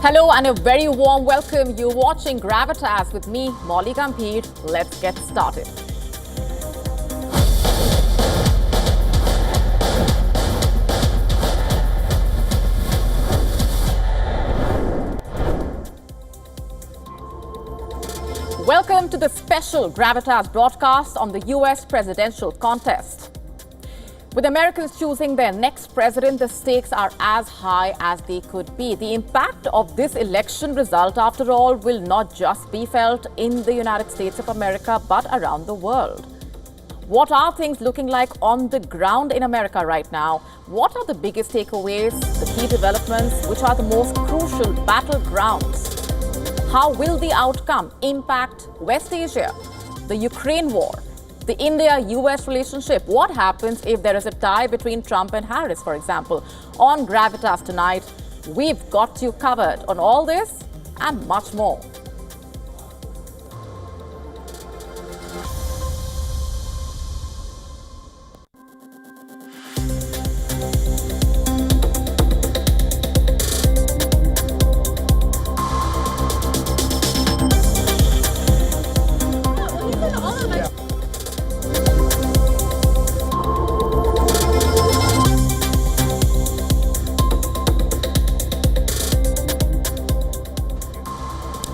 Hello and a very warm welcome. You're watching Gravitas with me, Molly Gambhir. Let's get started. Welcome to the special Gravitas broadcast on the US presidential contest. With Americans choosing their next president, the stakes are as high as they could be. The impact of this election result, after all, will not just be felt in the United States of America, but around the world. What are things looking like on the ground in America right now? What are the biggest takeaways, the key developments, which are the most crucial battlegrounds? How will the outcome impact West Asia, the Ukraine war, the India-US relationship? What happens if there is a tie between Trump and Harris, for example? On Gravitas tonight, we've got you covered on all this and much more.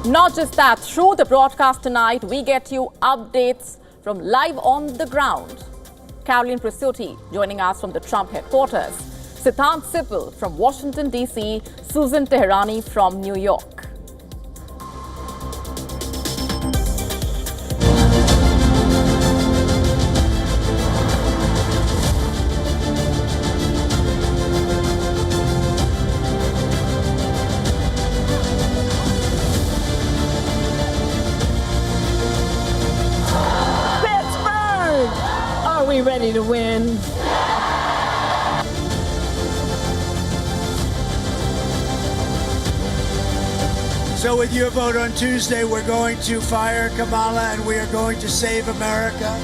Not just that, through the broadcast tonight, we get you updates from live on the ground. Caroline Presutti joining us from the Trump headquarters. Siddhant Sipal from Washington, D.C. Susan Teherani from New York. Ready to win. So with your vote on Tuesday, we're going to fire Kamala and we are going to save America.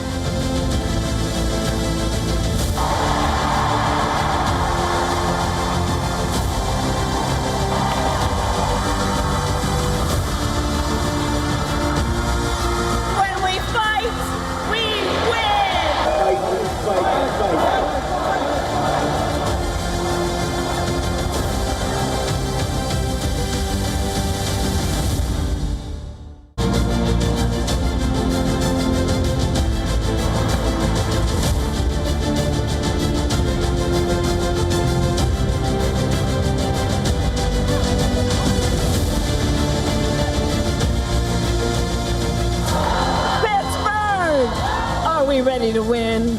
Ready to win.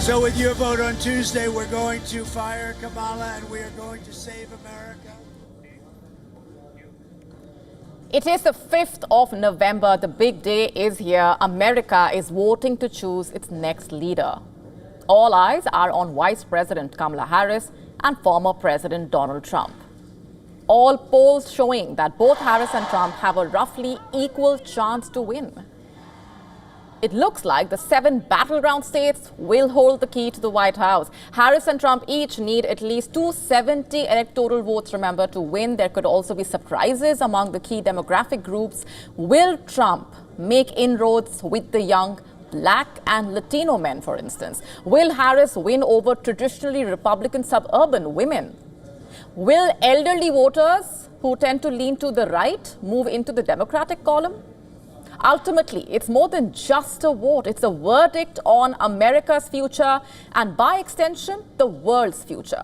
So with your vote on Tuesday, we're going to fire Kamala and we are going to save America. It is the 5th of November. The big day is here. America is voting to choose its next leader. All eyes are on Vice President Kamala Harris and former President Donald Trump. All polls showing that both Harris and Trump have a roughly equal chance to win. It looks like the 7 battleground states will hold the key to the White House. Harris and Trump each need at least 270 electoral votes, remember, to win. There could also be surprises among the key demographic groups. Will Trump make inroads with the young Black and Latino men, for instance? Will Harris win over traditionally Republican suburban women? Will elderly voters who tend to lean to the right move into the Democratic column? Ultimately, it's more than just a vote. It's a verdict on America's future and, by extension, the world's future.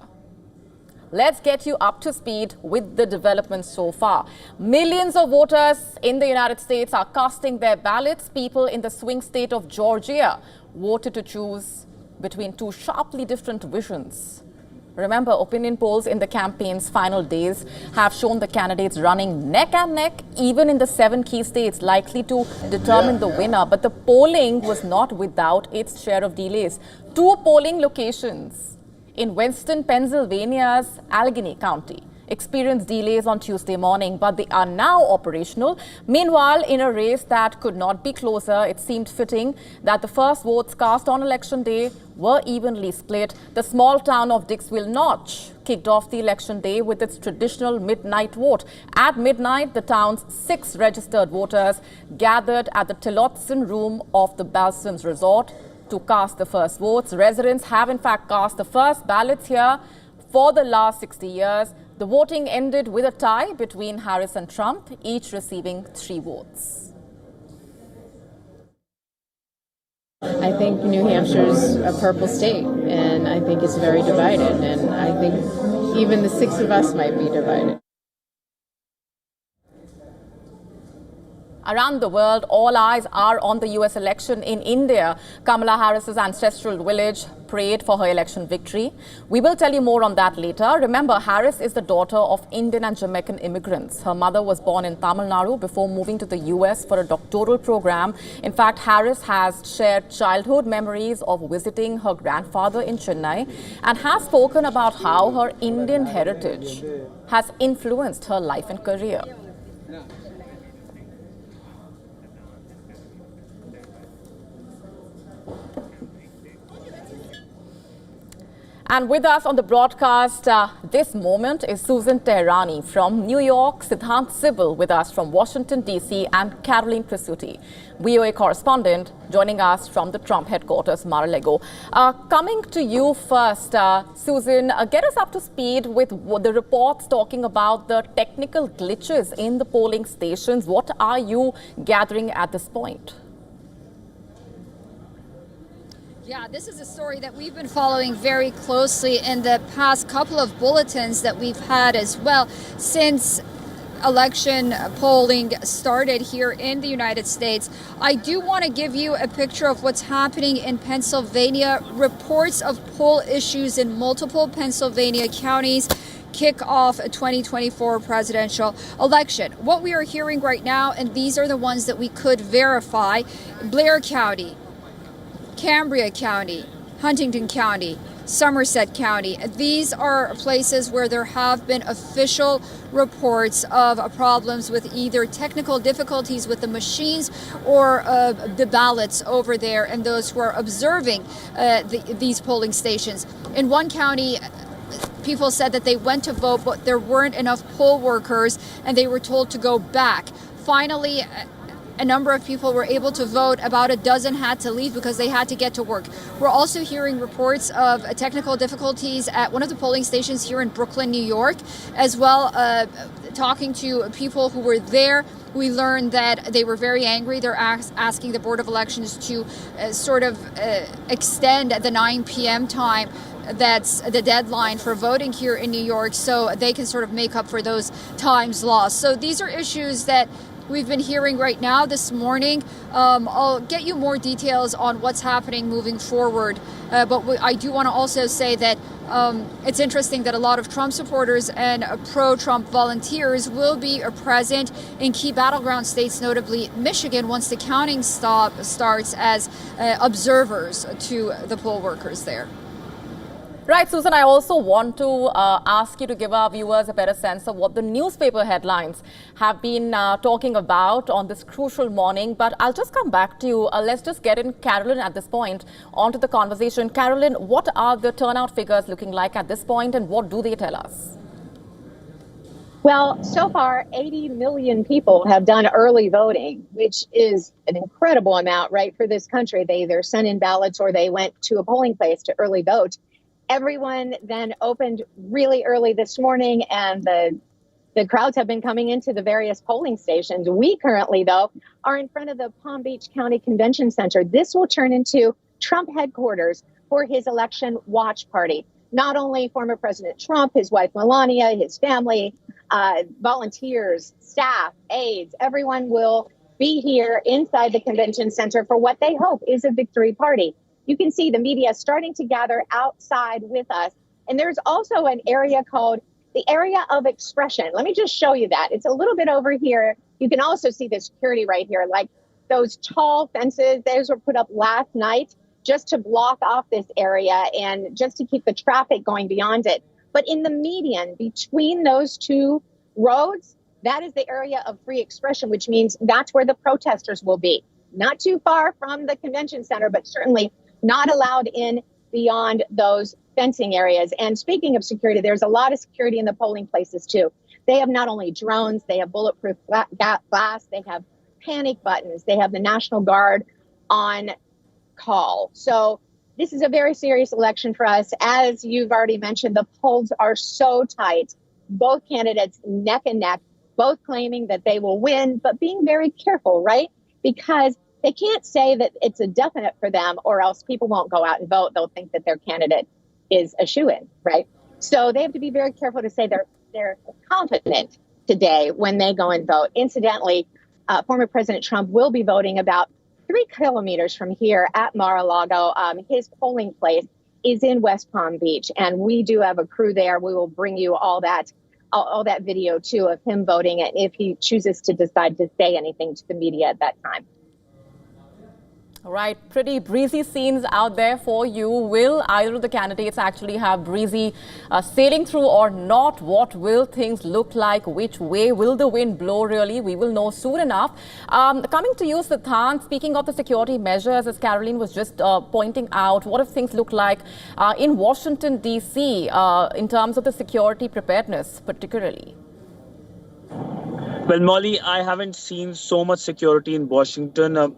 Let's get you up to speed with the developments so far. Millions of voters in the United States are casting their ballots. People in the swing state of Georgia voted to choose between two sharply different visions. Remember, opinion polls in the campaign's final days have shown the candidates running neck and neck, even in the 7 key states likely to determine the winner. But the polling was not without its share of delays. 2 polling locations in Western Pennsylvania's Allegheny County experienced delays on Tuesday morning, but they are now operational. Meanwhile, in a race that could not be closer, it seemed fitting that the first votes cast on election day were evenly split. The small town of Dixville Notch kicked off the election day with its traditional midnight vote. At midnight, the town's 6 registered voters gathered at the Tillotson room of the Balsams Resort to cast the first votes. Residents have in fact cast the first ballots here for the last 60 years. The voting ended with a tie between Harris and Trump, each receiving 3 votes. I think New Hampshire's a purple state, and I think it's very divided, and I think even the 6 of us might be divided. Around the world, all eyes are on the U.S. election. In India, Kamala Harris's ancestral village prayed for her election victory. We will tell you more on that later. Remember, Harris is the daughter of Indian and Jamaican immigrants. Her mother was born in Tamil Nadu before moving to the U.S. for a doctoral program. In fact, Harris has shared childhood memories of visiting her grandfather in Chennai and has spoken about how her Indian heritage has influenced her life and career. And with us on the broadcast this moment is Susan Teherani from New York, Siddhant Sibal with us from Washington, D.C., and Caroline Prisuti, VOA correspondent, joining us from the Trump headquarters, Mar-a-Lago. Coming to you first, Susan, get us up to speed with the reports talking about the technical glitches in the polling stations. What are you gathering at this point? Yeah, this is a story that we've been following very closely in the past couple of bulletins that we've had as well since election polling started here in the United States. I do want to give you a picture of what's happening in Pennsylvania. Reports of poll issues in multiple Pennsylvania counties kick off a 2024 presidential election. What we are hearing right now, and these are the ones that we could verify: Blair County, Cambria County, Huntington County, Somerset County. These are places where there have been official reports of problems with either technical difficulties with the machines or the ballots over there, and those who are observing these polling stations. In one county, people said that they went to vote, but there weren't enough poll workers and they were told to go back. Finally, a number of people were able to vote. About a dozen had to leave because they had to get to work. We're also hearing reports of technical difficulties at one of the polling stations here in Brooklyn, New York, as well. Talking to people who were there, we learned that they were very angry. They're asking the Board of Elections to extend the 9 p.m. time. That's the deadline for voting here in New York, so they can sort of make up for those times lost. So these are issues that we've been hearing right now this morning. I'll get you more details on what's happening moving forward. But I do want to also say that it's interesting that a lot of Trump supporters and pro-Trump volunteers will be present in key battleground states, notably Michigan, once the counting starts, as observers to the poll workers there. Right, Susan, I also want to ask you to give our viewers a better sense of what the newspaper headlines have been talking about on this crucial morning. But I'll just come back to you. Let's just get in Carolyn at this point onto the conversation. Carolyn, what are the turnout figures looking like at this point, and what do they tell us? Well, so far, 80 million people have done early voting, which is an incredible amount, right, for this country. They either sent in ballots or they went to a polling place to early vote. Everyone then opened really early this morning, and the crowds have been coming into the various polling stations. We currently, though, are in front of the Palm Beach County Convention Center. This will turn into Trump headquarters for his election watch party. Not only former President Trump, his wife Melania, his family, volunteers, staff, aides, everyone will be here inside the convention center for what they hope is a victory party. You can see the media starting to gather outside with us. And there's also an area called the area of expression. Let me just show you that. It's a little bit over here. You can also see the security right here, like those tall fences. Those were put up last night just to block off this area and just to keep the traffic going beyond it. But in the median between those two roads, that is the area of free expression, which means that's where the protesters will be. Not too far from the convention center, but certainly not allowed in beyond those fencing areas. And speaking of security, there's a lot of security in the polling places, too. They have not only drones, they have bulletproof glass, they have panic buttons, they have the National Guard on call. So this is a very serious election for us. As you've already mentioned, the polls are so tight, both candidates neck and neck, both claiming that they will win, but being very careful, right? Because they can't say that it's a definite for them, or else people won't go out and vote. They'll think that their candidate is a shoo-in, right? So they have to be very careful to say they're confident today when they go and vote. Incidentally, former President Trump will be voting about 3 kilometers from here at Mar-a-Lago. His polling place is in West Palm Beach, and we do have a crew there. We will bring you all that video, too, of him voting, and if he chooses to decide to say anything to the media at that time. All right, pretty breezy scenes out there for you. Will either of the candidates actually have breezy sailing through or not? What will things look like? Which way will the wind blow, really? We will know soon enough. Coming to you, Siddhant, speaking of the security measures, as Caroline was just pointing out, what do things look like in Washington, D.C. In terms of the security preparedness, particularly? Well, Molly, I haven't seen so much security in Washington.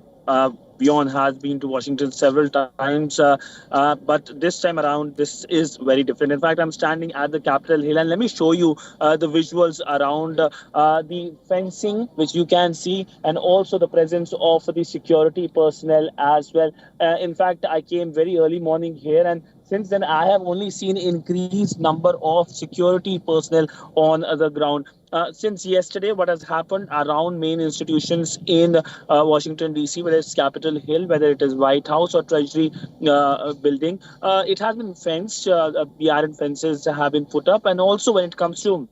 WION has been to Washington several times, but this time around, this is very different. In fact, I'm standing at the Capitol Hill, and let me show you the visuals around the fencing, which you can see, and also the presence of the security personnel as well. In fact, I came very early morning here, and since then, I have only seen increased number of security personnel on the ground. Since yesterday, what has happened around main institutions in Washington, D.C., whether it's Capitol Hill, whether it is White House or Treasury building, it has been fenced. The iron fences have been put up. And also when it comes to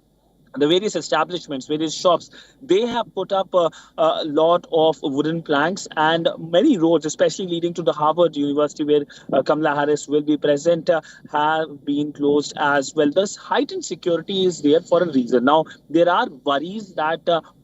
the various establishments, various shops, they have put up a lot of wooden planks, and many roads, especially leading to the Harvard University, where Kamala Harris will be present, have been closed as well. Thus, heightened security is there for a reason. Now, there are worries that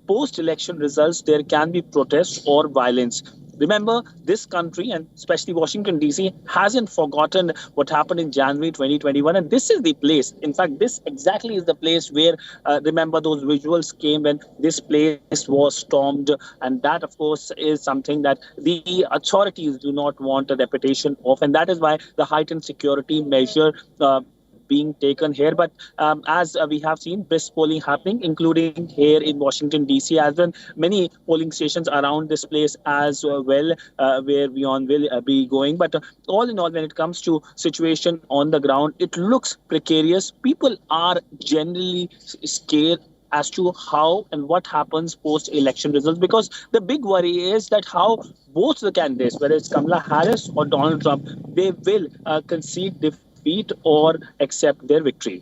post-election results, there can be protests or violence. Remember, this country, and especially Washington, D.C., hasn't forgotten what happened in January 2021. And this is the place. In fact, this exactly is the place where, remember, those visuals came when this place was stormed. And that, of course, is something that the authorities do not want a repetition of. And that is why the heightened security measure being taken here. But as we have seen, brisk polling happening, including here in Washington, D.C., as well. Many polling stations around this place as well, where WION will be going. But all in all, when it comes to situation on the ground, it looks precarious. People are generally scared as to how and what happens post-election results, because the big worry is that how both the candidates, whether it's Kamala Harris or Donald Trump, they will concede defeat or accept their victory.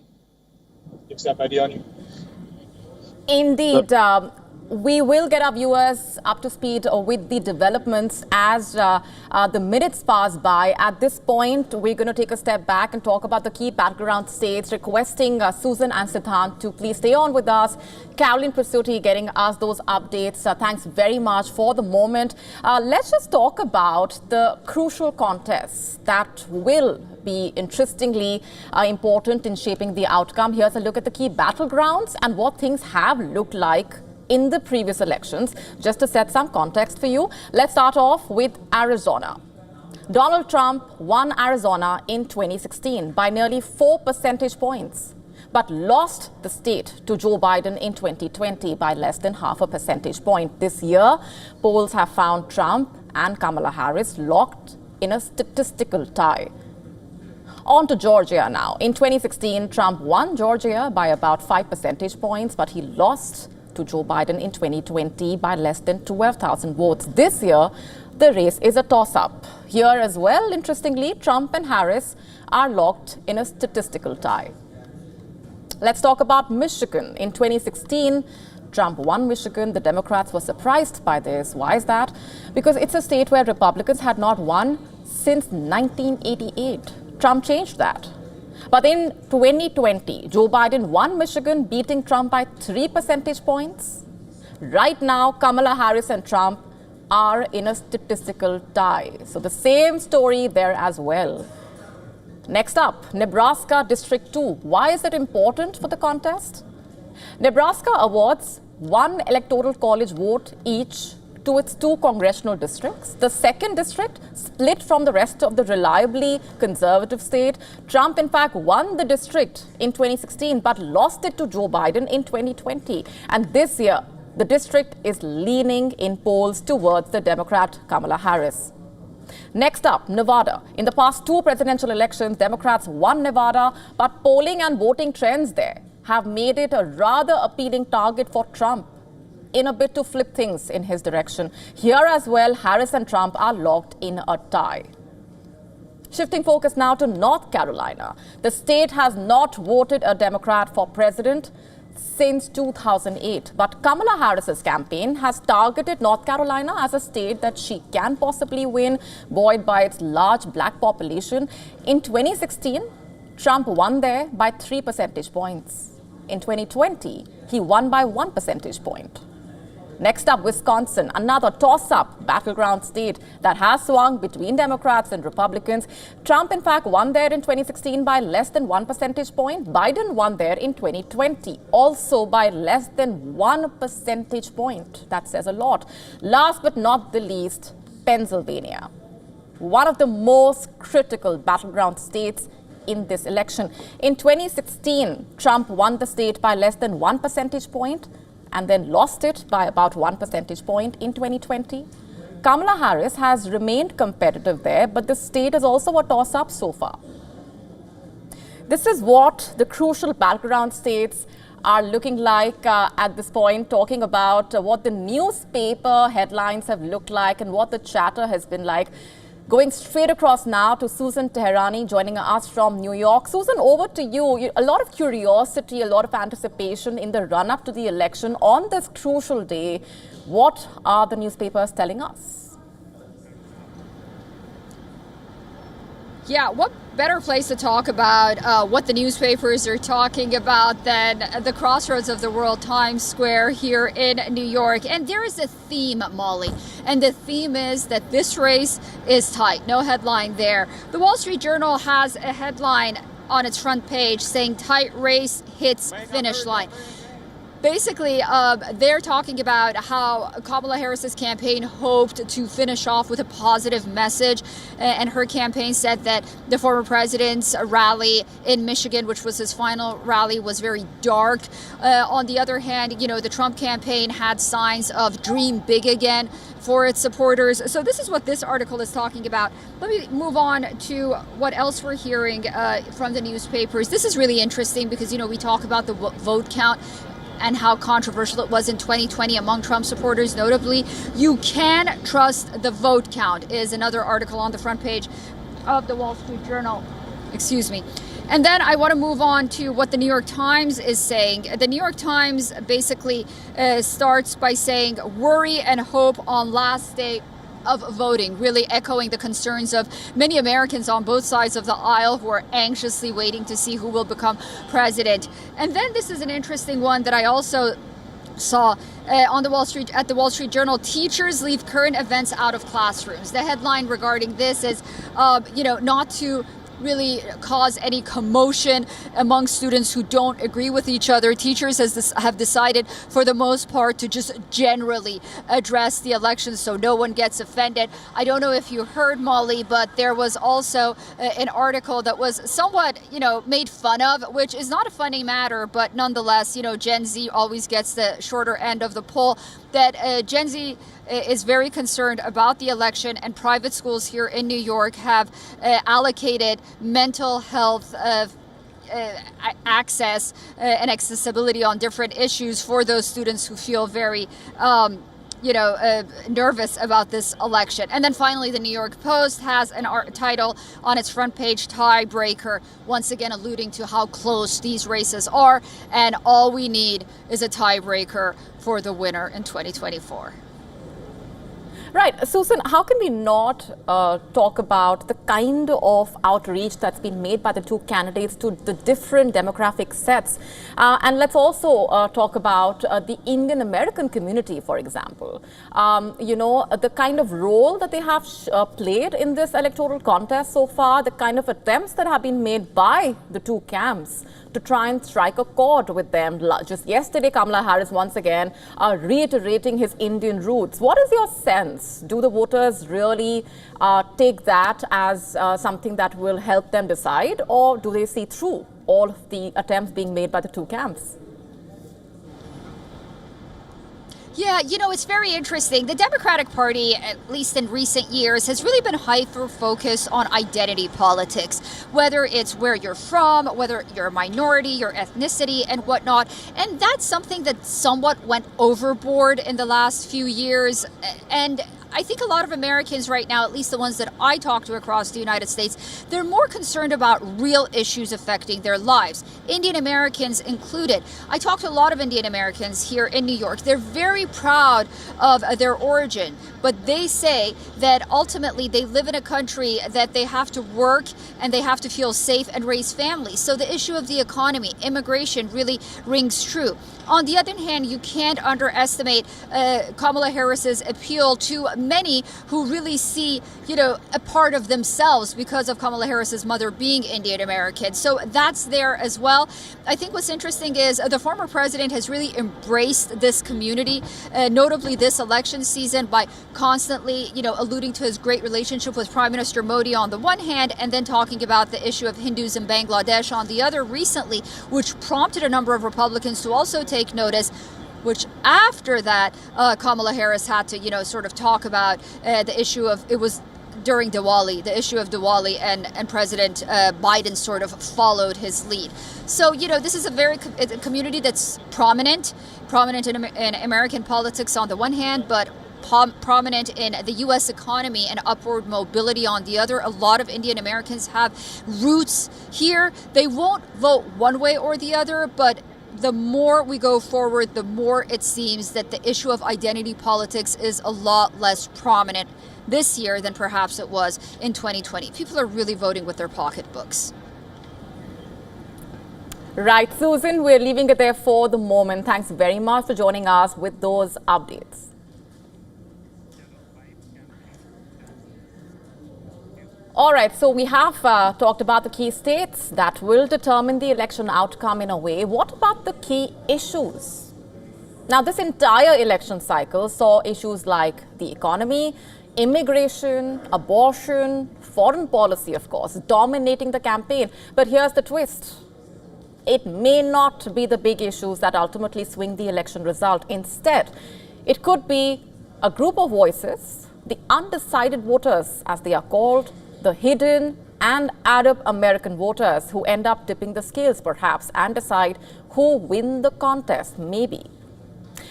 Indeed. We will get our viewers up to speed with the developments as the minutes pass by. At this point, we're going to take a step back and talk about the key battleground states, requesting Susan and Siddhant to please stay on with us. Caroline Prasuti getting us those updates. Thanks very much for the moment. Let's just talk about the crucial contests that will be interestingly important in shaping the outcome. Here's a look at the key battlegrounds and what things have looked like in the previous elections. Just to set some context for you, let's start off with Arizona. Donald Trump won Arizona in 2016 by nearly 4 percentage points, but lost the state to Joe Biden in 2020 by less than half a percentage point. This year, polls have found Trump and Kamala Harris locked in a statistical tie. On to Georgia now. In 2016, Trump won Georgia by about 5 percentage points, but he lost to Joe Biden in 2020 by less than 12,000 votes. This year, the race is a toss-up. Here as well, interestingly, Trump and Harris are locked in a statistical tie. Let's talk about Michigan. In 2016, Trump won Michigan. The Democrats were surprised by this. Why is that? Because it's a state where Republicans had not won since 1988. Trump changed that. But in 2020, Joe Biden won Michigan, beating Trump by 3 percentage points. Right now, Kamala Harris and Trump are in a statistical tie. So the same story there as well. Next up, Nebraska District 2. Why is it important for the contest? Nebraska awards one electoral college vote each to its 2 congressional districts. The second district split from the rest of the reliably conservative state. Trump, in fact, won the district in 2016 but lost it to Joe Biden in 2020. And this year, the district is leaning in polls towards the Democrat Kamala Harris. Next up, Nevada. In the past 2 presidential elections, Democrats won Nevada, but polling and voting trends there have made it a rather appealing target for Trump in a bid to flip things in his direction. Here as well, Harris and Trump are locked in a tie. Shifting focus now to North Carolina. The state has not voted a Democrat for president since 2008. But Kamala Harris's campaign has targeted North Carolina as a state that she can possibly win, buoyed by its large black population. In 2016, Trump won there by 3 percentage points. In 2020, he won by 1 percentage point. Next up, Wisconsin, another toss-up battleground state that has swung between Democrats and Republicans. Trump, in fact, won there in 2016 by less than 1 percentage point. Biden won there in 2020, also by less than 1 percentage point. That says a lot. Last but not the least, Pennsylvania, one of the most critical battleground states in this election. In 2016, Trump won the state by less than 1 percentage point and then lost it by about 1 percentage point in 2020. Kamala Harris has remained competitive there, but the state is also a toss-up so far. This is what the crucial battleground states are looking like at this point, talking about what the newspaper headlines have looked like and what the chatter has been like. Going straight across now to Susan Teherani, joining us from New York. Susan, over to you. A lot of curiosity, a lot of anticipation in the run-up to the election on this crucial day. What are the newspapers telling us? Yeah, what better place to talk about what the newspapers are talking about than the crossroads of the world, Times Square here in New York. And there is a theme, Molly, and the theme is that this race is tight. No headline there. The Wall Street Journal has a headline on its front page saying tight race hits finish line. Basically, they're talking about how Kamala Harris's campaign hoped to finish off with a positive message. And her campaign said that the former president's rally in Michigan, which was his final rally, was very dark. On the other hand, you know, the Trump campaign had signs of dream big again for its supporters. So this is what this article is talking about. Let me move on to what else we're hearing from the newspapers. This is really interesting because, you know, we talk about the vote count and how controversial it was in 2020 among Trump supporters. Notably, you can trust the vote count is another article on the front page of the Wall Street Journal. Excuse me. And then I want to move on to what the New York Times is saying. The New York Times basically starts by saying worry and hope on last day of voting, really echoing the concerns of many Americans on both sides of the aisle who are anxiously waiting to see who will become president. And then this is an interesting one that I also saw on the Wall Street Journal. Teachers leave current events out of classrooms. The headline regarding this is, not to really cause any commotion among students who don't agree with each other. Teachers have decided for the most part to just generally address the election so no one gets offended. I don't know if you heard, Molly, but there was also an article that was somewhat, made fun of, which is not a funny matter, but nonetheless, Gen Z always gets the shorter end of the pole, that Gen Z is very concerned about the election, and private schools here in New York have allocated mental health access and accessibility on different issues for those students who feel very nervous about this election. And then finally, the New York Post has an title on its front page, Tiebreaker, once again alluding to how close these races are, and all we need is a tiebreaker for the winner in 2024. Right. Susan, how can we not talk about the kind of outreach that's been made by the two candidates to the different demographic sets? And let's also talk about the Indian American community, for example. The kind of role that they have played in this electoral contest so far, the kind of attempts that have been made by the two camps to try and strike a chord with them. Just yesterday, Kamala Harris once again reiterating his Indian roots. What is your sense? Do the voters really take that as something that will help them decide, or do they see through all of the attempts being made by the two camps? Yeah, it's very interesting. The Democratic Party, at least in recent years, has really been hyper-focused on identity politics, whether it's where you're from, whether you're a minority, your ethnicity, and whatnot. And that's something that somewhat went overboard in the last few years. And I think a lot of Americans right now, at least the ones that I talk to across the United States, they're more concerned about real issues affecting their lives, Indian Americans included. I talk to a lot of Indian Americans here in New York. They're very proud of their origin, but they say that ultimately they live in a country that they have to work and they have to feel safe and raise families. So the issue of the economy, immigration really rings true. On the other hand, you can't underestimate Kamala Harris's appeal to many who really see, a part of themselves because of Kamala Harris's mother being Indian American. So that's there as well. I think what's interesting is the former president has really embraced this community, notably this election season, by constantly, alluding to his great relationship with Prime Minister Modi on the one hand, and then talking about the issue of Hindus in Bangladesh on the other recently, which prompted a number of Republicans to also take notice, which after that, Kamala Harris had to, sort of talk about the issue of, it was during Diwali, the issue of Diwali, and President Biden sort of followed his lead. So, this is a community that's prominent in American politics on the one hand, but prominent in the U.S. economy and upward mobility on the other. A lot of Indian Americans have roots here. They won't vote one way or the other, but the more we go forward, the more it seems that the issue of identity politics is a lot less prominent this year than perhaps it was in 2020. People are really voting with their pocketbooks. Right, Susan, we're leaving it there for the moment. Thanks very much for joining us with those updates. All right, so we have talked about the key states that will determine the election outcome in a way. What about the key issues? Now, this entire election cycle saw issues like the economy, immigration, abortion, foreign policy, of course, dominating the campaign. But here's the twist. It may not be the big issues that ultimately swing the election result. Instead, it could be a group of voices, the undecided voters, as they are called, the hidden and Arab American voters who end up tipping the scales perhaps and decide who win the contest, maybe.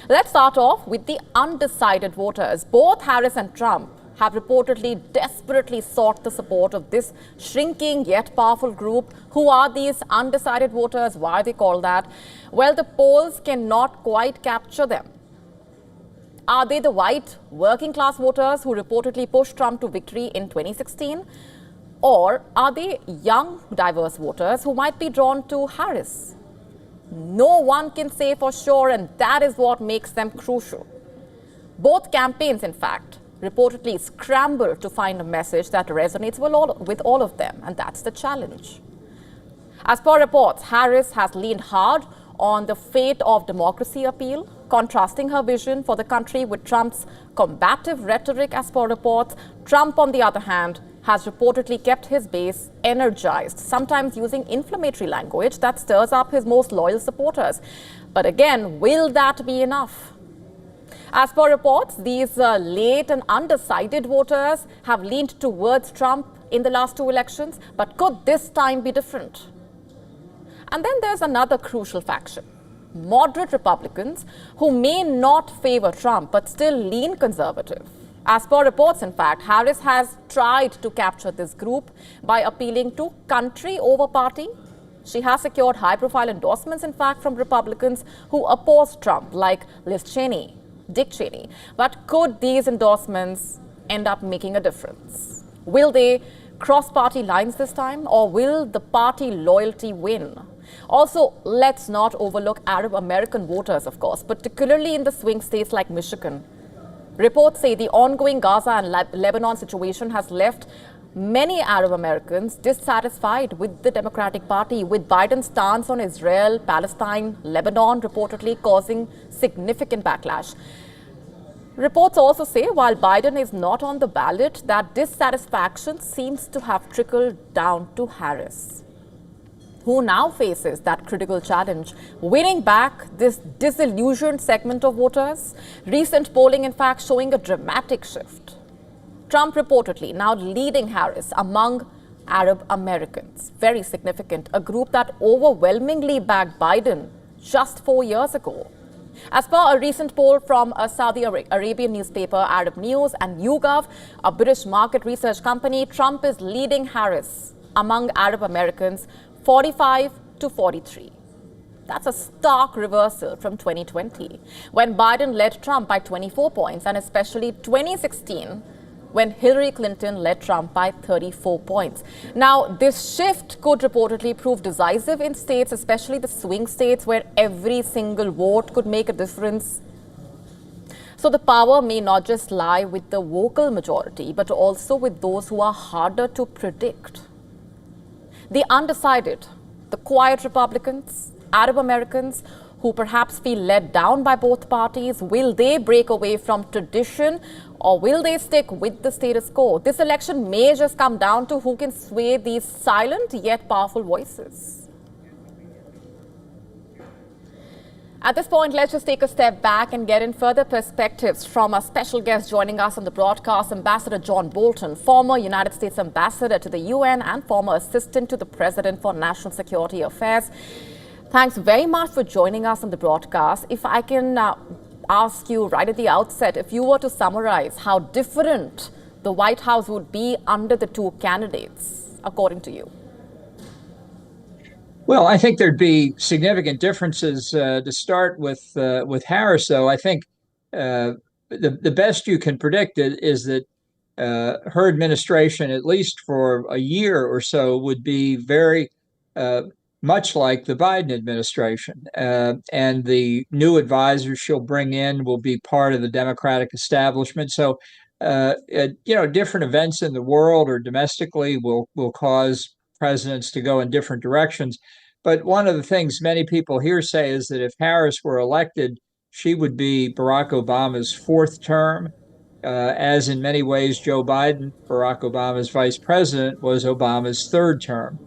Let's start off with the undecided voters. Both Harris and Trump have reportedly desperately sought the support of this shrinking yet powerful group. Who are these undecided voters? Why are they called that? Well, the polls cannot quite capture them. Are they the white working class voters who reportedly pushed Trump to victory in 2016? Or are they young, diverse voters who might be drawn to Harris? No one can say for sure, and that is what makes them crucial. Both campaigns, in fact, reportedly scramble to find a message that resonates with all of them, and that's the challenge. As per reports, Harris has leaned hard on the fate of democracy appeal, contrasting her vision for the country with Trump's combative rhetoric. As per reports, Trump, on the other hand, has reportedly kept his base energized, sometimes using inflammatory language that stirs up his most loyal supporters. But again, will that be enough? As per reports, these late and undecided voters have leaned towards Trump in the last two elections, but could this time be different? And then there's another crucial faction, moderate Republicans who may not favor Trump but still lean conservative. As per reports, in fact, Harris has tried to capture this group by appealing to country over party. She has secured high-profile endorsements, in fact, from Republicans who oppose Trump, like Liz Cheney, Dick Cheney. But could these endorsements end up making a difference? Will they cross party lines this time, or will the party loyalty win? Also, let's not overlook Arab American voters, of course, particularly in the swing states like Michigan. Reports say the ongoing Gaza and Lebanon situation has left many Arab Americans dissatisfied with the Democratic Party, with Biden's stance on Israel, Palestine, Lebanon reportedly causing significant backlash. Reports also say while Biden is not on the ballot, that dissatisfaction seems to have trickled down to Harris, who now faces that critical challenge, winning back this disillusioned segment of voters. Recent polling, in fact, showing a dramatic shift. Trump reportedly now leading Harris among Arab Americans. Very significant, a group that overwhelmingly backed Biden just 4 years ago. As per a recent poll from a Saudi Arabian newspaper, Arab News, and YouGov, a British market research company, Trump is leading Harris among Arab Americans 45 to 43. That's a stark reversal from 2020, when Biden led Trump by 24 points, and especially 2016, when Hillary Clinton led Trump by 34 points. Now, this shift could reportedly prove decisive in states, especially the swing states, where every single vote could make a difference. So the power may not just lie with the vocal majority, but also with those who are harder to predict. The undecided, the quiet Republicans, Arab Americans, who perhaps feel let down by both parties. Will they break away from tradition, or will they stick with the status quo? This election may just come down to who can sway these silent yet powerful voices. At this point, let's just take a step back and get in further perspectives from our special guest joining us on the broadcast, Ambassador John Bolton, former United States Ambassador to the UN and former Assistant to the President for National Security Affairs. Thanks very much for joining us on the broadcast. If I can ask you right at the outset, if you were to summarize how different the White House would be under the two candidates, according to you. Well, I think there'd be significant differences. To start with Harris, though, I think the best you can predict is that her administration, at least for a year or so, would be very much like the Biden administration. And the new advisors she'll bring in will be part of the Democratic establishment. So, different events in the world or domestically will cause presidents to go in different directions. But one of the things many people here say is that if Harris were elected, she would be Barack Obama's fourth term, as in many ways Joe Biden, Barack Obama's vice president, was Obama's third term.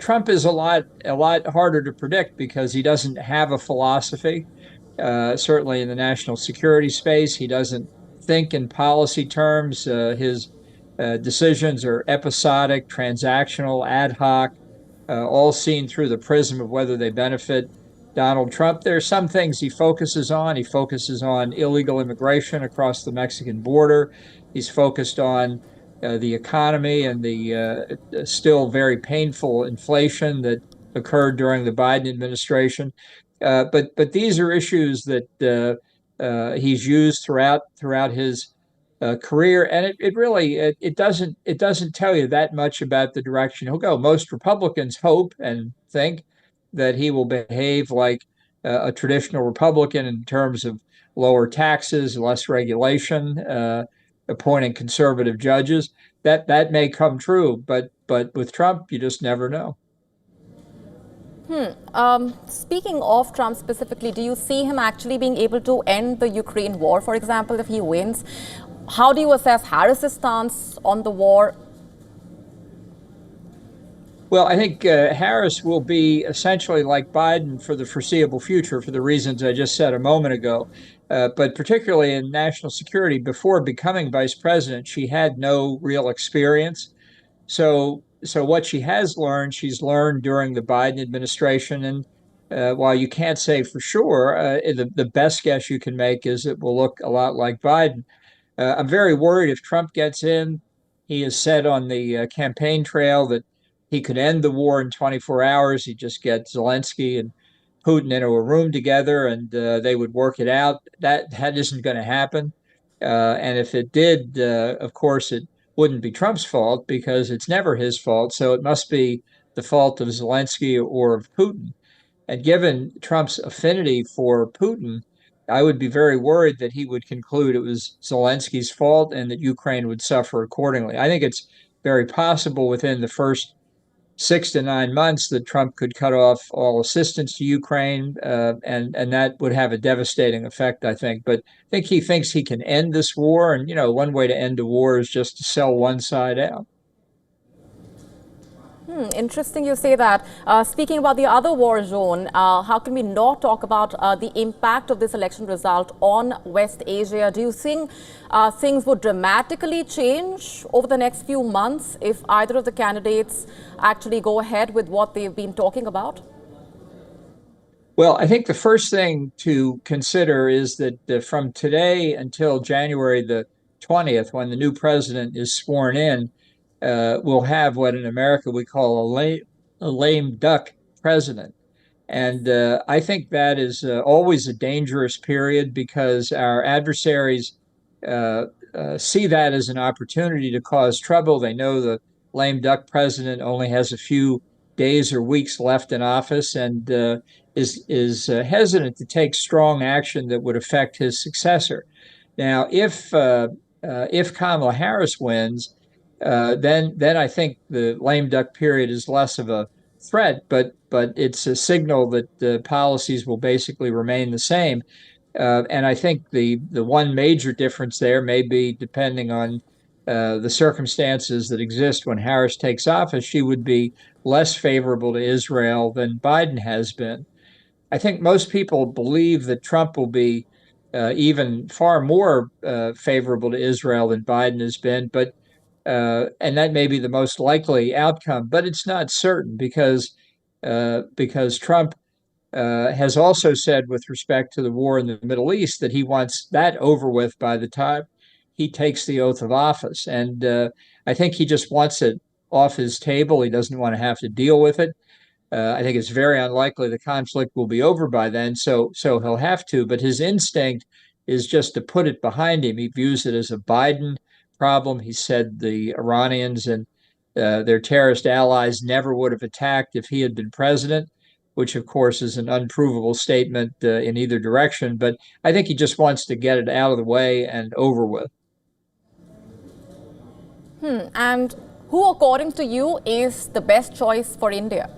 Trump is a lot harder to predict because he doesn't have a philosophy. Certainly in the national security space, he doesn't think in policy terms. His decisions are episodic, transactional, ad hoc, all seen through the prism of whether they benefit Donald Trump. There are some things he focuses on. He focuses on illegal immigration across the Mexican border. He's focused on the economy and the still very painful inflation that occurred during the Biden administration. But these are issues that he's used throughout his career, and it doesn't tell you that much about the direction he'll go. Most Republicans hope and think that he will behave like a traditional Republican in terms of lower taxes, less regulation, appointing conservative judges. That may come true, but with Trump, you just never know. Speaking of Trump specifically, do you see him actually being able to end the Ukraine war, for example, if he wins? How do you assess Harris's stance on the war? Well, I think Harris will be essentially like Biden for the foreseeable future for the reasons I just said a moment ago. But particularly in national security, before becoming vice president, she had no real experience. So what she has learned, she's learned during the Biden administration. And while you can't say for sure, the best guess you can make is it will look a lot like Biden. I'm very worried if Trump gets in. He has said on the campaign trail that he could end the war in 24 hours. He just get Zelensky and Putin into a room together and they would work it out. That isn't going to happen. And if it did, of course, it wouldn't be Trump's fault because it's never his fault. So it must be the fault of Zelensky or of Putin. And given Trump's affinity for Putin, I would be very worried that he would conclude it was Zelensky's fault and that Ukraine would suffer accordingly. I think it's very possible within the first 6 to 9 months that Trump could cut off all assistance to Ukraine, and that would have a devastating effect, I think. But I think he thinks he can end this war, and one way to end a war is just to sell one side out. Interesting you say that. Speaking about the other war zone, how can we not talk about the impact of this election result on West Asia? Do you think things would dramatically change over the next few months if either of the candidates actually go ahead with what they've been talking about? Well, I think the first thing to consider is that from today until January the 20th, when the new president is sworn in, we'll have what in America we call a lame duck president. And I think that is always a dangerous period because our adversaries see that as an opportunity to cause trouble. They know the lame duck president only has a few days or weeks left in office and is hesitant to take strong action that would affect his successor. Now, if Kamala Harris wins, then I think the lame duck period is less of a threat, but it's a signal that the policies will basically remain the same. And I think the one major difference there may be depending on the circumstances that exist when Harris takes office. She would be less favorable to Israel than Biden has been. I think most people believe that Trump will be even far more favorable to Israel than Biden has been, and that may be the most likely outcome, but it's not certain because Trump has also said with respect to the war in the Middle East that he wants that over with by the time he takes the oath of office. And I think he just wants it off his table. He doesn't want to have to deal with it. I think it's very unlikely the conflict will be over by then, so he'll have to. But his instinct is just to put it behind him. He views it as a Biden problem. He said the Iranians and their terrorist allies never would have attacked if he had been president, which of course is an unprovable statement in either direction. But I think he just wants to get it out of the way and over with. And who, according to you, is the best choice for India?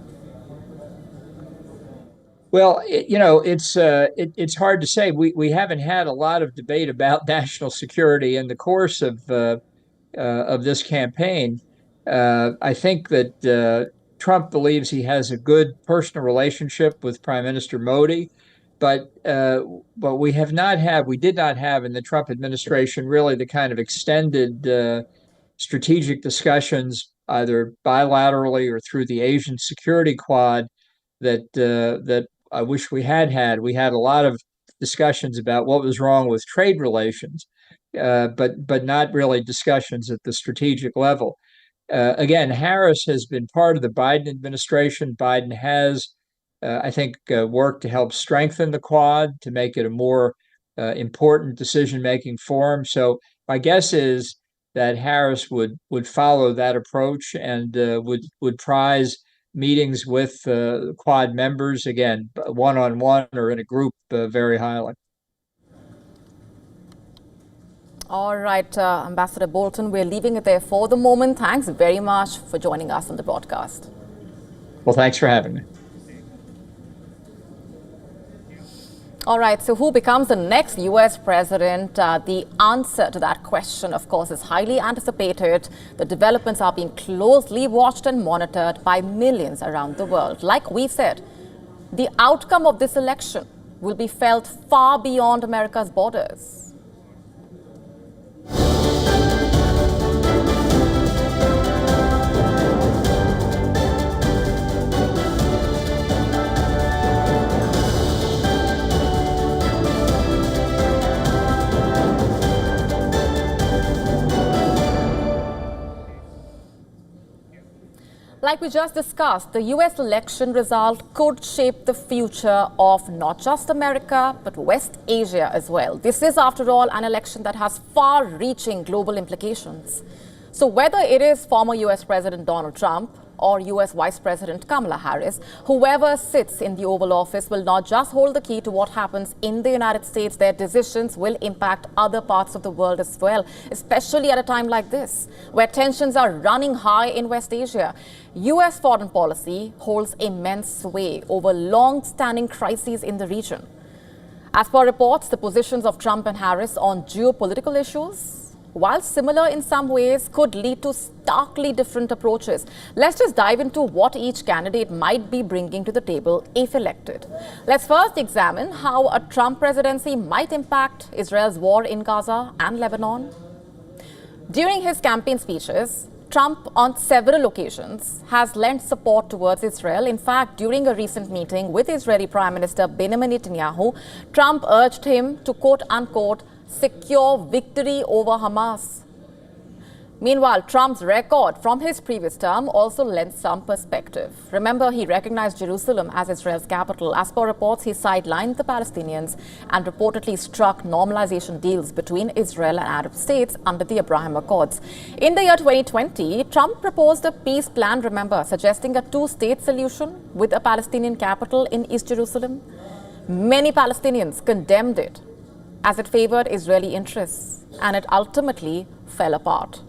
Well, it's hard to say. We haven't had a lot of debate about national security in the course of this campaign. I think that Trump believes he has a good personal relationship with Prime Minister Modi, but we did not have in the Trump administration really the kind of extended strategic discussions, either bilaterally or through the Asian Security Quad, that I wish we had had. We had a lot of discussions about what was wrong with trade relations, but not really discussions at the strategic level. Again, Harris has been part of the Biden administration. Biden has, I think, worked to help strengthen the Quad, to make it a more important decision-making forum. So my guess is that Harris would follow that approach and would prize meetings with Quad members, again, one-on-one or in a group, very highly. All right, Ambassador Bolton, we're leaving it there for the moment. Thanks very much for joining us on the broadcast. Well, thanks for having me. All right, so who becomes the next U.S. president? The answer to that question, of course, is highly anticipated. The developments are being closely watched and monitored by millions around the world. Like we said, the outcome of this election will be felt far beyond America's borders. Like we just discussed, the US election result could shape the future of not just America, but West Asia as well. This is, after all, an election that has far-reaching global implications. So whether it is former US President Donald Trump or US Vice President Kamala Harris, whoever sits in the Oval Office will not just hold the key to what happens in the United States. Their decisions will impact other parts of the world as well, especially at a time like this, where tensions are running high in West Asia. US foreign policy holds immense sway over long-standing crises in the region. As per reports, the positions of Trump and Harris on geopolitical issues, while similar in some ways, could lead to starkly different approaches. Let's just dive into what each candidate might be bringing to the table if elected. Let's first examine how a Trump presidency might impact Israel's war in Gaza and Lebanon. During his campaign speeches, Trump on several occasions has lent support towards Israel. In fact, during a recent meeting with Israeli Prime Minister Benjamin Netanyahu, Trump urged him to quote-unquote secure victory over Hamas. Meanwhile, Trump's record from his previous term also lends some perspective. Remember, he recognized Jerusalem as Israel's capital. As per reports, he sidelined the Palestinians and reportedly struck normalization deals between Israel and Arab states under the Abraham Accords. In the year 2020, Trump proposed a peace plan, remember, suggesting a two-state solution with a Palestinian capital in East Jerusalem. Many Palestinians condemned it as it favored Israeli interests, and it ultimately fell apart.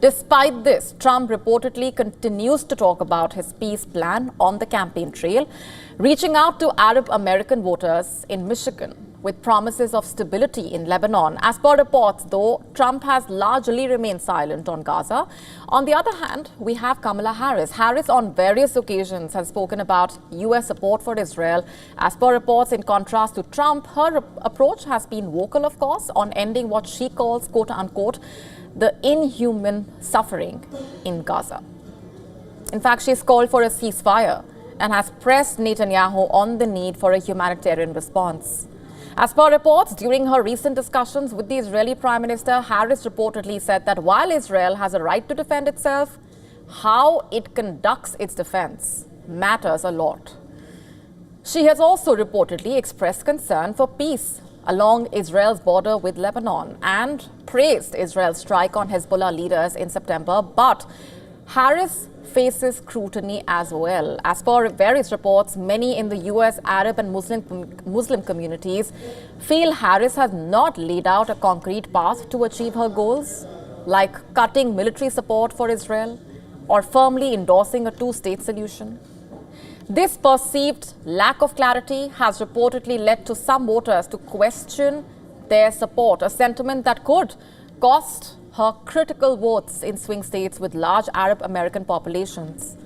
Despite this, Trump reportedly continues to talk about his peace plan on the campaign trail, reaching out to Arab American voters in Michigan with promises of stability in Lebanon. As per reports, though, Trump has largely remained silent on Gaza. On the other hand, we have Kamala Harris. Harris on various occasions has spoken about US support for Israel. As per reports, in contrast to Trump, her approach has been vocal, of course, on ending what she calls, quote-unquote, the inhuman suffering in Gaza. In fact, she's called for a ceasefire and has pressed Netanyahu on the need for a humanitarian response. As per reports, during her recent discussions with the Israeli Prime Minister, Harris reportedly said that while Israel has a right to defend itself, how it conducts its defense matters a lot. She has also reportedly expressed concern for peace along Israel's border with Lebanon and praised Israel's strike on Hezbollah leaders in September. But Harris faces scrutiny as well. As per various reports, many in the US, Arab and Muslim communities feel Harris has not laid out a concrete path to achieve her goals, like cutting military support for Israel or firmly endorsing a two-state solution. This perceived lack of clarity has reportedly led to some voters to question their support, a sentiment that could cost her critical votes in swing states with large Arab American populations.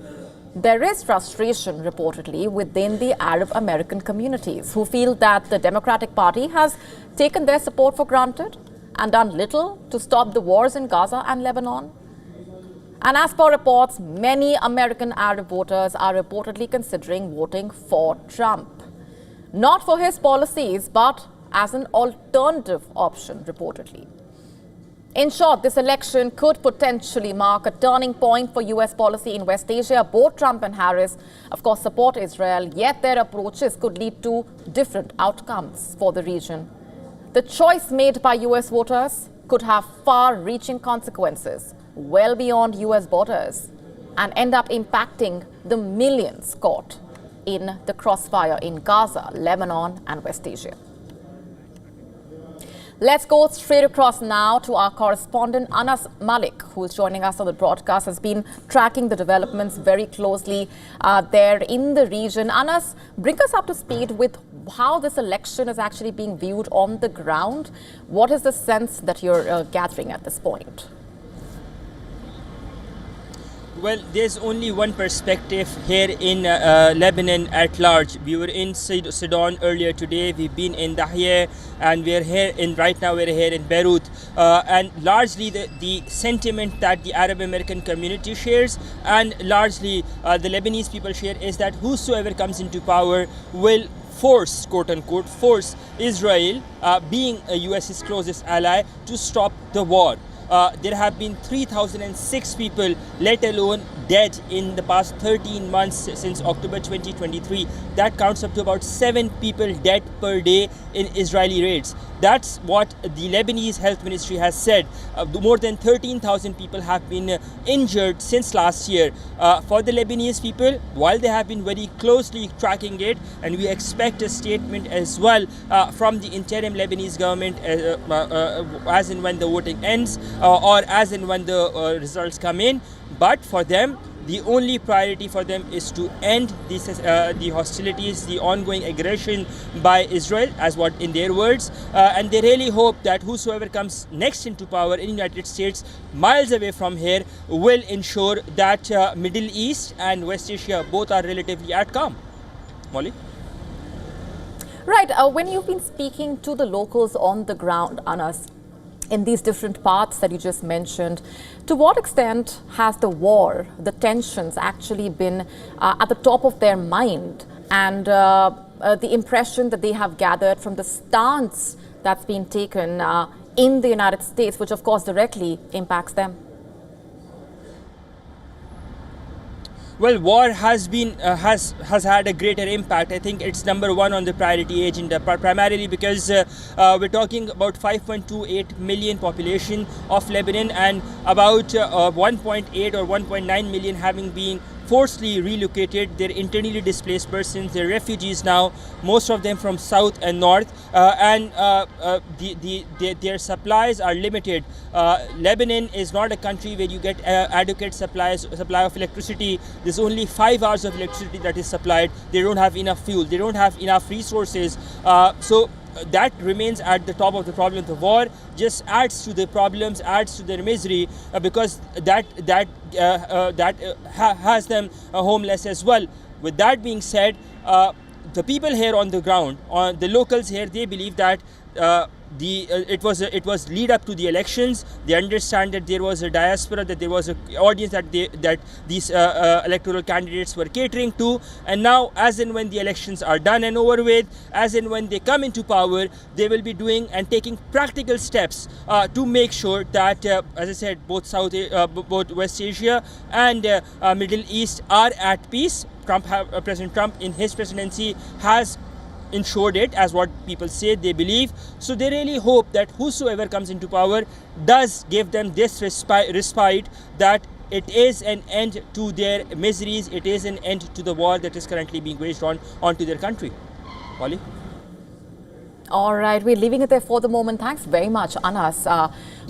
There is frustration, reportedly, within the Arab American communities who feel that the Democratic Party has taken their support for granted and done little to stop the wars in Gaza and Lebanon. And as per reports, many American Arab voters are reportedly considering voting for Trump. Not for his policies, but as an alternative option, reportedly. In short, this election could potentially mark a turning point for US policy in West Asia. Both Trump and Harris, of course, support Israel, yet their approaches could lead to different outcomes for the region. The choice made by US voters could have far-reaching consequences well beyond US borders and end up impacting the millions caught in the crossfire in Gaza, Lebanon, and West Asia. Let's go straight across now to our correspondent Anas Malik, who is joining us on the broadcast, has been tracking the developments very closely there in the region. Anas, bring us up to speed with how this election is actually being viewed on the ground. What is the sense that you're gathering at this point? Well, there's only one perspective here in Lebanon at large. We were in Sidon earlier today. We've been in Dahiyeh, and we're here right now we're here in Beirut. And largely the sentiment that the Arab American community shares and largely the Lebanese people share is that whosoever comes into power will force, quote unquote, force Israel, being a US's closest ally, to stop the war. There have been 3,006 people, let alone dead in the past 13 months since October 2023. That counts up to about 7 people dead per day in Israeli raids. That's what the Lebanese Health Ministry has said. More than 13,000 people have been injured since last year. For the Lebanese people, while they have been very closely tracking it, and we expect a statement as well from the interim Lebanese government as and when the voting ends or as and when the results come in. But for them, the only priority for them is to end the hostilities, the ongoing aggression by Israel, as what in their words, and they really hope that whosoever comes next into power in the United States, miles away from here, will ensure that Middle East and West Asia both are relatively at calm. Molly? Right. When you've been speaking to the locals on the ground, Anas, in these different parts that you just mentioned, to what extent has the war, the tensions actually been at the top of their mind, and the impression that they have gathered from the stance that's been taken in the United States, which of course directly impacts them? Well, war has been has had a greater impact. I think it's number one on the priority agenda, primarily because we're talking about 5.28 million population of Lebanon, and about 1.8 or 1.9 million having been forcibly relocated. They're internally displaced persons, they're refugees now, most of them from south and north, and their supplies are limited. Lebanon is not a country where you get adequate supply of electricity. There's only 5 hours of electricity that is supplied. They don't have enough fuel, they don't have enough resources. So that remains at the top of the problem. The war just adds to the problems, adds to their misery, because that has them homeless as well. With that being said, the people here on the ground, the locals here, they believe that it was lead up to the elections. They understand that there was a diaspora, that there was an audience that these electoral candidates were catering to, and now as and when the elections are done and over with, as and when they come into power, they will be doing and taking practical steps to make sure that, as I said, both West Asia and Middle East are at peace. President Trump in his presidency has ensured it, as what people say they believe. So they really hope that whosoever comes into power does give them this respite, that it is an end to their miseries, it is an end to the war that is currently being waged onto their country. Wally? All right, we're leaving it there for the moment. Thanks very much, Anas,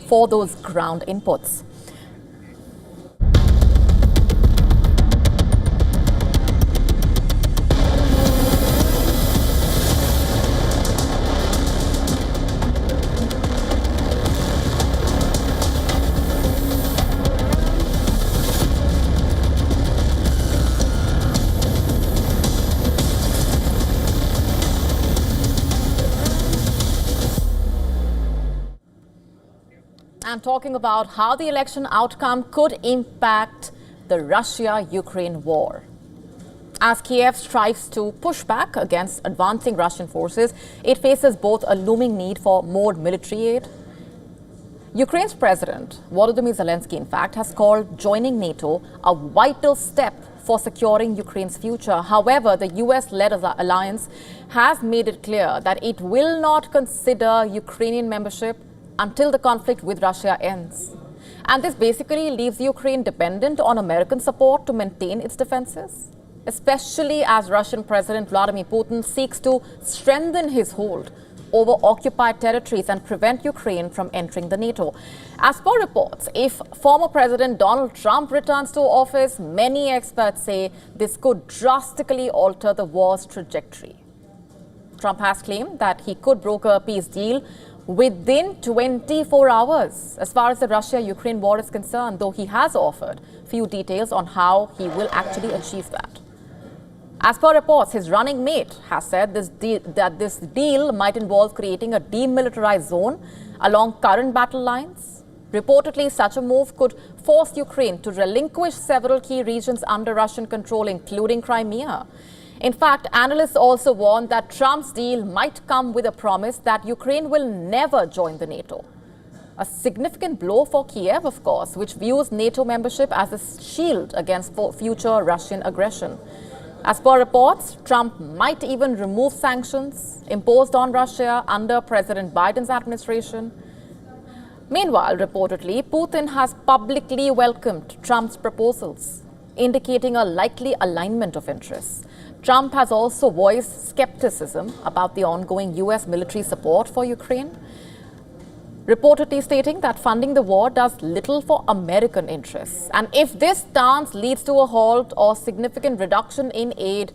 for those ground inputs. I'm talking about how the election outcome could impact the Russia-Ukraine war. As Kiev strives to push back against advancing Russian forces, it faces both a looming need for more military aid. Ukraine's President Volodymyr Zelensky, in fact, has called joining NATO a vital step for securing Ukraine's future. However, the US-led alliance has made it clear that it will not consider Ukrainian membership until the conflict with Russia ends. And this basically leaves Ukraine dependent on American support to maintain its defenses, especially as Russian President Vladimir Putin seeks to strengthen his hold over occupied territories and prevent Ukraine from entering the NATO. As per reports, if former President Donald Trump returns to office, many experts say this could drastically alter the war's trajectory. Trump has claimed that he could broker a peace deal within 24 hours as far as the Russia-Ukraine war is concerned, though he has offered few details on how he will actually achieve that. As per reports, his running mate has said that this deal might involve creating a demilitarized zone along current battle lines. Reportedly, such a move could force Ukraine to relinquish several key regions under Russian control, including Crimea. In fact, analysts also warn that Trump's deal might come with a promise that Ukraine will never join the NATO. A significant blow for Kiev, of course, which views NATO membership as a shield against future Russian aggression. As per reports, Trump might even remove sanctions imposed on Russia under President Biden's administration. Meanwhile, reportedly, Putin has publicly welcomed Trump's proposals, indicating a likely alignment of interests. Trump has also voiced skepticism about the ongoing U.S. military support for Ukraine, reportedly stating that funding the war does little for American interests. And if this stance leads to a halt or significant reduction in aid,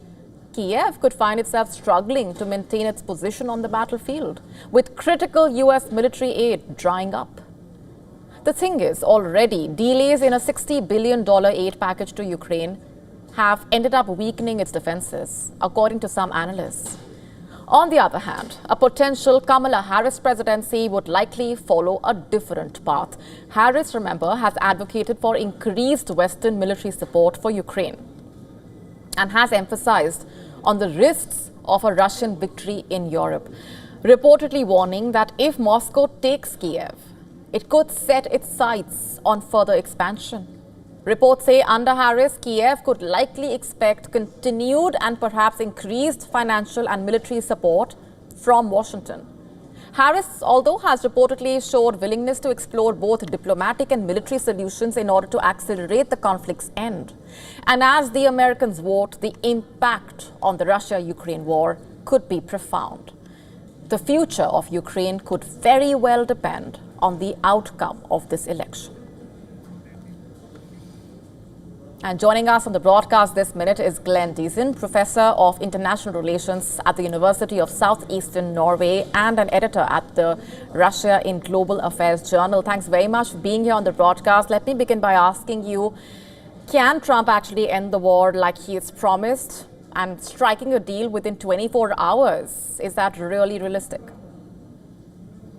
Kiev could find itself struggling to maintain its position on the battlefield, with critical U.S. military aid drying up. The thing is, already, delays in a $60 billion aid package to Ukraine have ended up weakening its defenses, according to some analysts. On the other hand, a potential Kamala Harris presidency would likely follow a different path. Harris, remember, has advocated for increased Western military support for Ukraine and has emphasized on the risks of a Russian victory in Europe, reportedly warning that if Moscow takes Kiev, it could set its sights on further expansion. Reports say under Harris, Kiev could likely expect continued and perhaps increased financial and military support from Washington. Harris, although, has reportedly showed willingness to explore both diplomatic and military solutions in order to accelerate the conflict's end. And as the Americans vote, the impact on the Russia-Ukraine war could be profound. The future of Ukraine could very well depend on the outcome of this election. And joining us on the broadcast this minute is Glenn Diesen, Professor of International Relations at the University of Southeastern Norway and an editor at the Russia in Global Affairs Journal. Thanks very much for being here on the broadcast. Let me begin by asking you, can Trump actually end the war like he has promised and striking a deal within 24 hours? Is that really realistic?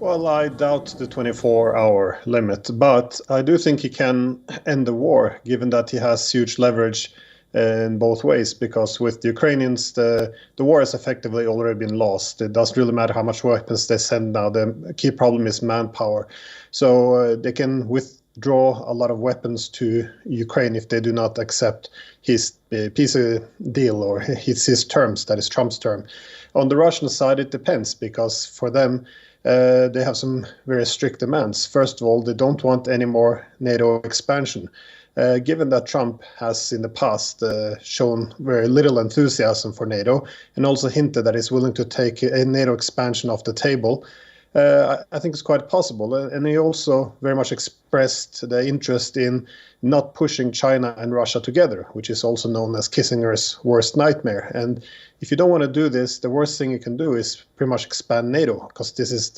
Well, I doubt the 24-hour limit, but I do think he can end the war, given that he has huge leverage in both ways, because with the Ukrainians, the war has effectively already been lost. It doesn't really matter how much weapons they send now. The key problem is manpower. So they can withdraw a lot of weapons to Ukraine if they do not accept his peace deal or his terms, that is Trump's term. On the Russian side, it depends, because for them, they have some very strict demands. First of all, they don't want any more NATO expansion. Given that Trump has in the past shown very little enthusiasm for NATO and also hinted that he's willing to take a NATO expansion off the table, I think it's quite possible. And he also very much expressed the interest in not pushing China and Russia together, which is also known as Kissinger's worst nightmare. And if you don't want to do this, the worst thing you can do is pretty much expand NATO, because this is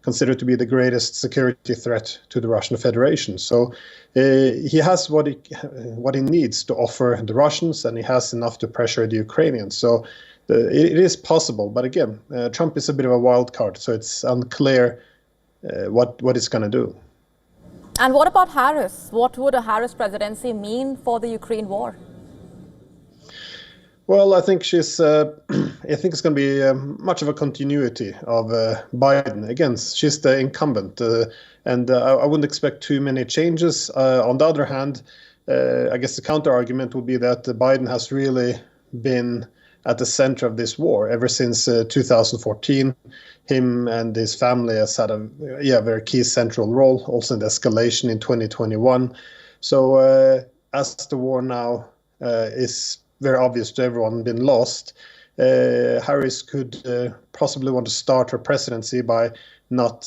considered to be the greatest security threat to the Russian Federation. So he has what he needs to offer the Russians, and he has enough to pressure the Ukrainians. So it is possible. But again, Trump is a bit of a wild card, so it's unclear what it's going to do. And what about Harris? What would a Harris presidency mean for the Ukraine war? Well, I think I think it's going to be much of a continuity of Biden. Again, she's the incumbent, and I wouldn't expect too many changes. On the other hand, I guess the counter argument would be that Biden has really been at the center of this war ever since 2014. Him and his family has had a very key central role, also in the escalation in 2021. So as the war now is very obvious to everyone been lost, Harris could possibly want to start her presidency by not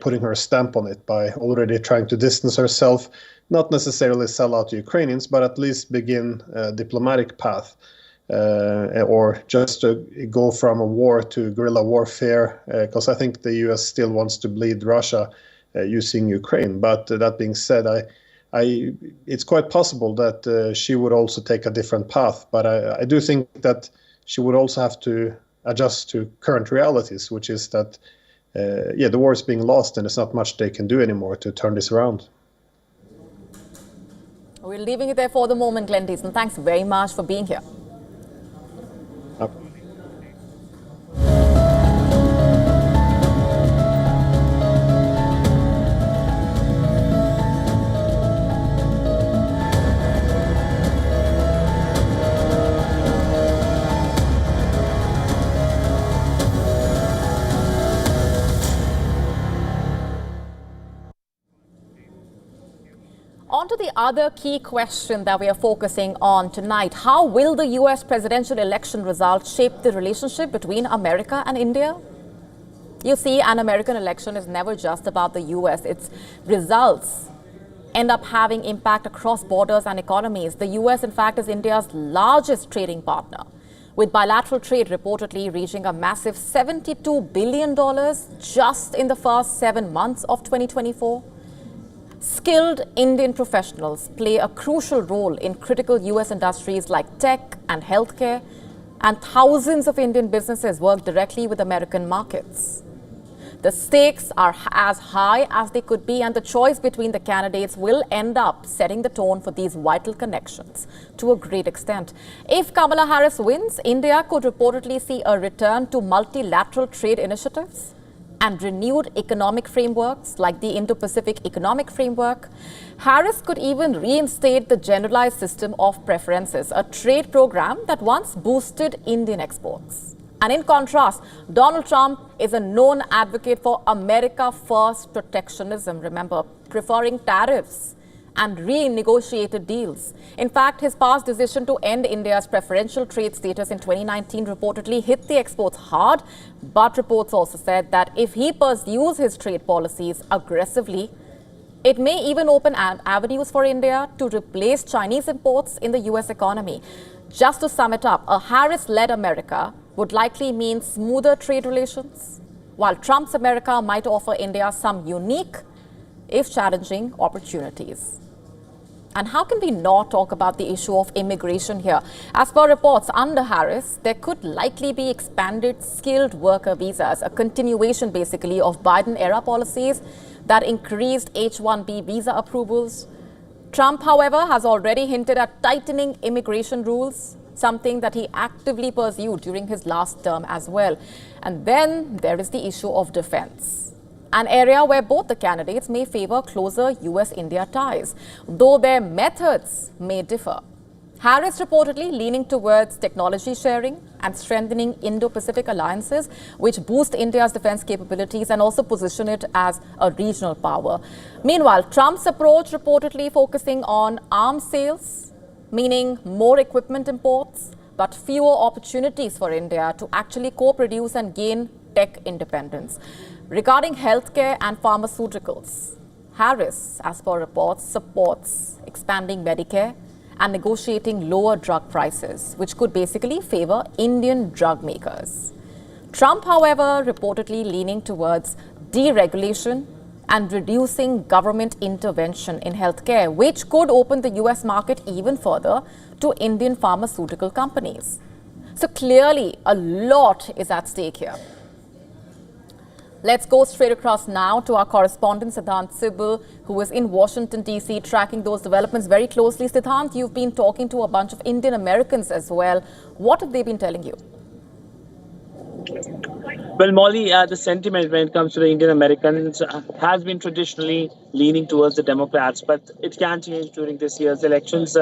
putting her stamp on it, by already trying to distance herself, not necessarily sell out the Ukrainians, but at least begin a diplomatic path. Or just to go from a war to guerrilla warfare, because I think the U.S. still wants to bleed Russia using Ukraine. But that being said, it's quite possible that she would also take a different path. But I do think that she would also have to adjust to current realities, which is that, the war is being lost and there's not much they can do anymore to turn this around. We're leaving it there for the moment, Glenn Diesen. Thanks very much for being here. On to the other key question that we are focusing on tonight. How will the US presidential election results shape the relationship between America and India? You see, an American election is never just about the US. Its results end up having impact across borders and economies. The US, in fact, is India's largest trading partner, with bilateral trade reportedly reaching a massive $72 billion just in the first 7 months of 2024. Skilled Indian professionals play a crucial role in critical US industries like tech and healthcare, and thousands of Indian businesses work directly with American markets. The stakes are as high as they could be, and the choice between the candidates will end up setting the tone for these vital connections to a great extent. If Kamala Harris wins, India could reportedly see a return to multilateral trade initiatives and renewed economic frameworks like the Indo-Pacific Economic Framework. Harris could even reinstate the Generalized System of Preferences, a trade program that once boosted Indian exports. And in contrast, Donald Trump is a known advocate for America First protectionism, remember, preferring tariffs and renegotiated deals. In fact, his past decision to end India's preferential trade status in 2019 reportedly hit the exports hard, but reports also said that if he pursues his trade policies aggressively, it may even open avenues for India to replace Chinese imports in the US economy. Just to sum it up, a Harris-led America would likely mean smoother trade relations, while Trump's America might offer India some unique, if challenging, opportunities. And how can we not talk about the issue of immigration here? As per reports, under Harris, there could likely be expanded skilled worker visas, a continuation basically of Biden-era policies that increased H-1B visa approvals. Trump, however, has already hinted at tightening immigration rules, something that he actively pursued during his last term as well. And then there is the issue of defense, an area where both the candidates may favor closer US-India ties, though their methods may differ. Harris reportedly leaning towards technology sharing and strengthening Indo-Pacific alliances, which boost India's defense capabilities and also position it as a regional power. Meanwhile, Trump's approach reportedly focusing on arms sales, meaning more equipment imports, but fewer opportunities for India to actually co-produce and gain tech independence. Regarding healthcare and pharmaceuticals, Harris, as per reports, supports expanding Medicare and negotiating lower drug prices, which could basically favor Indian drug makers. Trump, however, reportedly leaning towards deregulation and reducing government intervention in healthcare, which could open the US market even further to Indian pharmaceutical companies. So clearly, a lot is at stake here. Let's go straight across now to our correspondent, Siddhant Sibal, who is in Washington, D.C., tracking those developments very closely. Siddhant, you've been talking to a bunch of Indian Americans as well. What have they been telling you? Well, Molly, the sentiment when it comes to the Indian Americans has been traditionally leaning towards the Democrats, but it can change during this year's elections.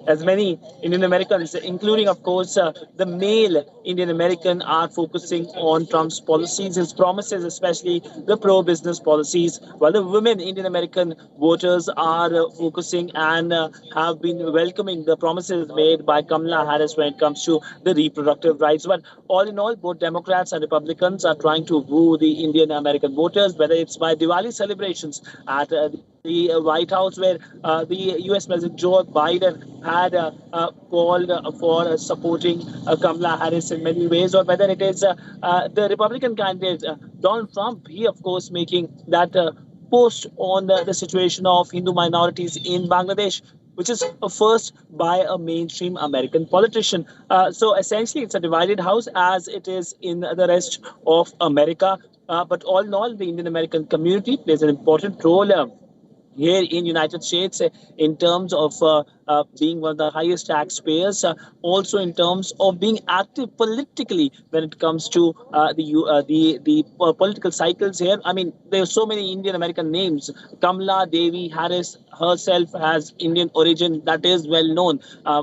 As many Indian Americans, including, of course, the male Indian American, are focusing on Trump's policies, his promises, especially the pro-business policies, while the women Indian American voters are focusing and have been welcoming the promises made by Kamala Harris when it comes to the reproductive rights. But all in all, both Democrats and Republicans are trying to woo the Indian American voters, whether it's by Diwali celebrations at the White House, where the US President Joe Biden had called for supporting Kamala Harris in many ways, or whether it is the Republican candidate Donald Trump, he of course making that post on the situation of Hindu minorities in Bangladesh, which is a first by a mainstream American politician. So essentially, it's a divided house, as it is in the rest of America. But all in all, the Indian American community plays an important role here in United States in terms of being one of the highest taxpayers, also in terms of being active politically when it comes to the political cycles here. I mean, there are so many Indian American names. Kamala Devi Harris herself has Indian origin, that is well known.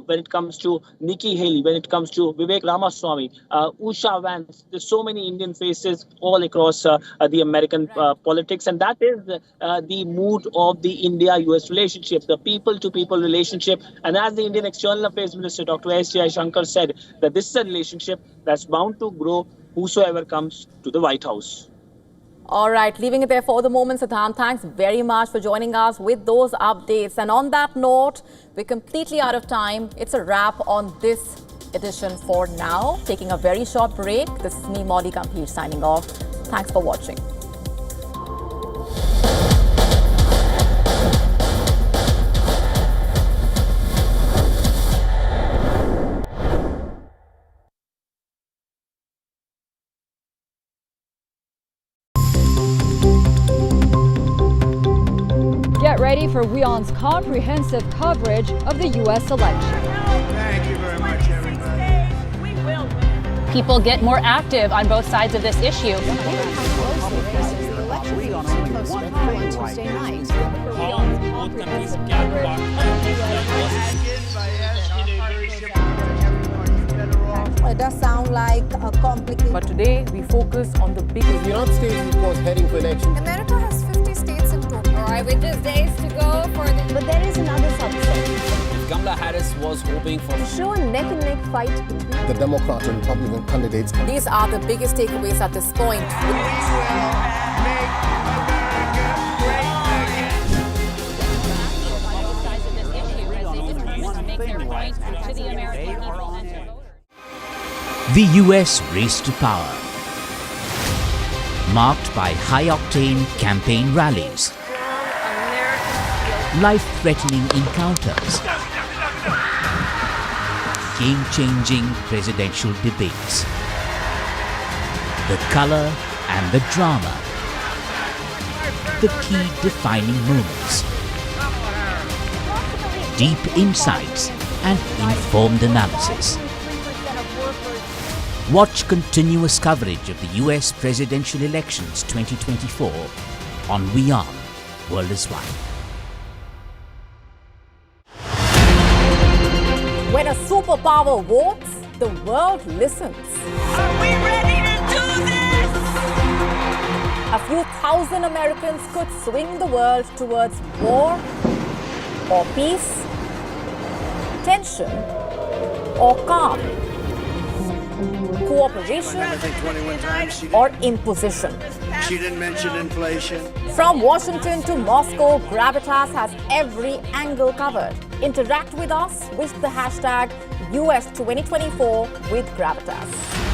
When it comes to Nikki Haley, when it comes to Vivek Ramaswamy, Usha Vance, there's so many Indian faces all across the American politics, and that is the mood of the India-US relationship, the people-to-people relationship. And as the Indian External Affairs Minister, Dr. S. Jaishankar, said, that this is a relationship that's bound to grow whosoever comes to the White House. All right, leaving it there for the moment, Siddhant. Thanks very much for joining us with those updates. And on that note, we're completely out of time. It's a wrap on this edition for now. Taking a very short break. This is me, Molly Gambhir, signing off. Thanks for watching. Get ready for WION's comprehensive coverage of the U.S. election. Thank you very much, everybody. We will win. People get more active on both sides of this issue. It does sound like a complicated. But today, we focus on the biggest. The United States is, of course, heading for elections. America has 50 states in total. All right, with just days to go for the... But there is another subset. If Kamala Harris was hoping for Show a neck-and-neck fight between the Democrat and Republican candidates. These are the biggest takeaways at this point. The US race to power, marked by high-octane campaign rallies, life-threatening encounters, game-changing presidential debates, the color and the drama, the key defining moments, deep insights and informed analysis. Watch continuous coverage of the US presidential elections 2024 on WION World is Wide. When a superpower votes, the world listens. Are we ready to do this? A few thousand Americans could swing the world towards war or peace, tension or calm, cooperation or imposition. She didn't mention inflation. From Washington to Moscow, Gravitas has every angle covered. Interact with us with the hashtag US2024 with Gravitas.